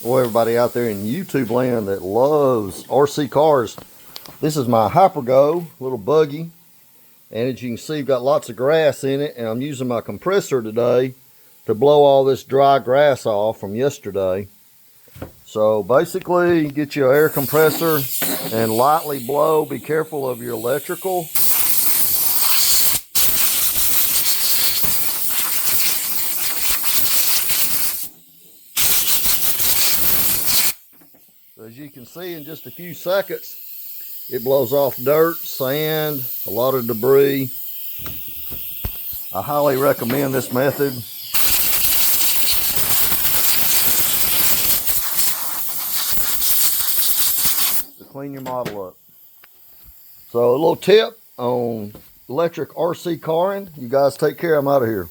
or everybody out there in YouTube land that loves RC cars. This is my Hypergo little buggy, and as you can see, I've got lots of grass in it, and I'm using my compressor today to blow all this dry grass off from yesterday. So basically, get your air compressor and lightly blow. Be careful of your electrical. As you can see, in just a few seconds, it blows off dirt, sand, a lot of debris. I highly recommend this method. To clean your model up. So a little tip on electric RC carring. You guys take care. I'm out of here.